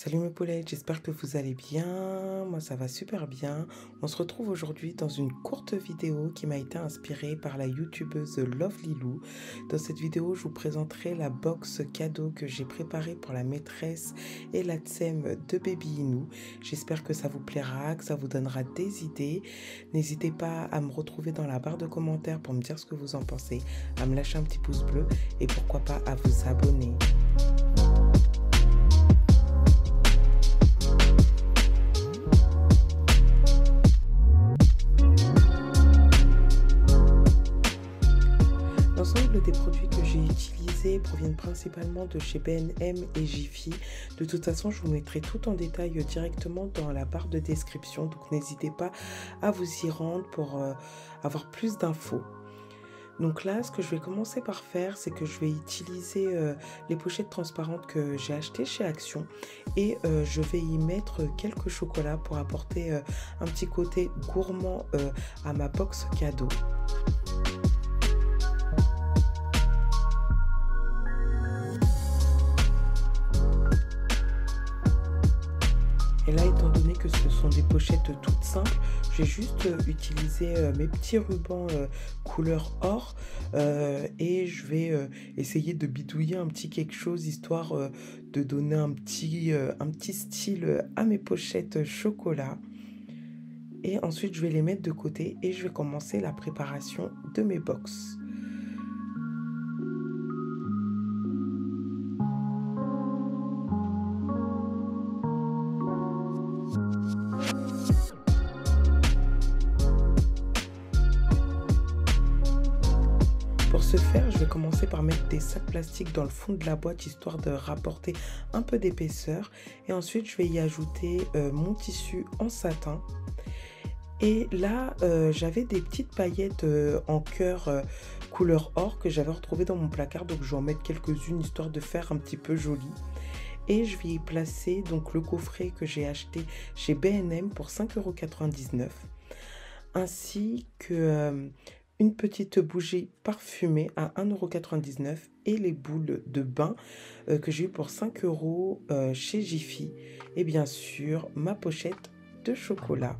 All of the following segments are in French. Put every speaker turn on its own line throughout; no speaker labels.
Salut mes poulettes, j'espère que vous allez bien. Moi ça va super bien. On se retrouve aujourd'hui dans une courte vidéo qui m'a été inspirée par la youtubeuse Lovelilou. Dans cette vidéo, je vous présenterai la box cadeau que j'ai préparée pour la maîtresse et la tsem de Baby Inou. J'espère que ça vous plaira, que ça vous donnera des idées. N'hésitez pas à me retrouver dans la barre de commentaires pour me dire ce que vous en pensez, à me lâcher un petit pouce bleu et pourquoi pas à vous abonner. L'ensemble des produits que j'ai utilisés proviennent principalement de chez B&M et Jiffy. De toute façon, je vous mettrai tout en détail directement dans la barre de description. Donc n'hésitez pas à vous y rendre pour avoir plus d'infos. Donc là, ce que je vais commencer par faire, c'est que je vais utiliser les pochettes transparentes que j'ai achetées chez Action et je vais y mettre quelques chocolats pour apporter un petit côté gourmand à ma box cadeau. Et là, étant donné que ce sont des pochettes toutes simples, j'ai juste utilisé mes petits rubans couleur or et je vais essayer de bidouiller un petit quelque chose histoire de donner un petit style à mes pochettes chocolat. Et ensuite, je vais les mettre de côté et je vais commencer la préparation de mes box. Pour ce faire, je vais commencer par mettre des sacs plastiques dans le fond de la boîte histoire de rapporter un peu d'épaisseur. Et ensuite, je vais y ajouter mon tissu en satin. Et là, j'avais des petites paillettes en cœur couleur or que j'avais retrouvées dans mon placard. Donc, je vais en mettre quelques-unes histoire de faire un petit peu joli. Et je vais y placer donc le coffret que j'ai acheté chez B&M pour 5,99 €. Ainsi que une petite bougie parfumée à 1,99 € et les boules de bain que j'ai eu pour 5 € chez Jiffy. Et bien sûr, ma pochette de chocolat.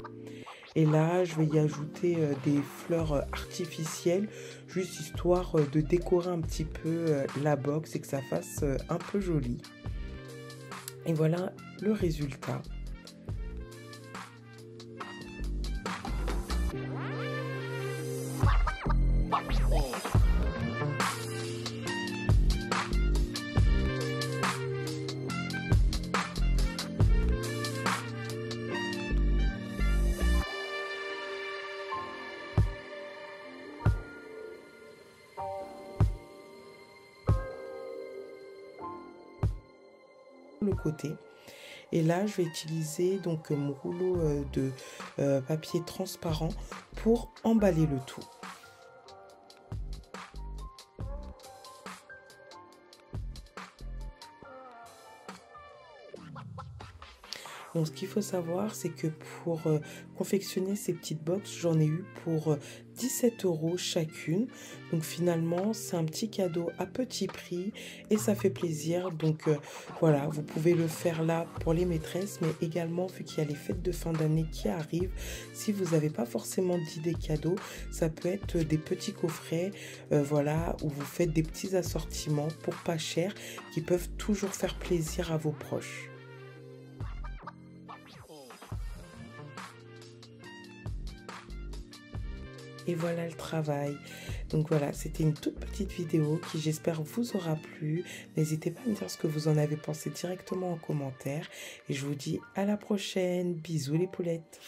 Et là, je vais y ajouter des fleurs artificielles, juste histoire de décorer un petit peu la box et que ça fasse un peu joli. Et voilà le résultat. Le côté et là je vais utiliser donc mon rouleau de papier transparent pour emballer le tout. Donc ce qu'il faut savoir, c'est que pour confectionner ces petites box, j'en ai eu pour 17 € chacune. Donc finalement, c'est un petit cadeau à petit prix et ça fait plaisir. Donc voilà, vous pouvez le faire là pour les maîtresses, mais également vu qu'il y a les fêtes de fin d'année qui arrivent, si vous n'avez pas forcément d'idées cadeaux, ça peut être des petits coffrets, voilà, où vous faites des petits assortiments pour pas cher qui peuvent toujours faire plaisir à vos proches. Et voilà le travail. Donc voilà, c'était une toute petite vidéo qui j'espère vous aura plu. N'hésitez pas à me dire ce que vous en avez pensé directement en commentaire. Et je vous dis à la prochaine. Bisous les poulettes.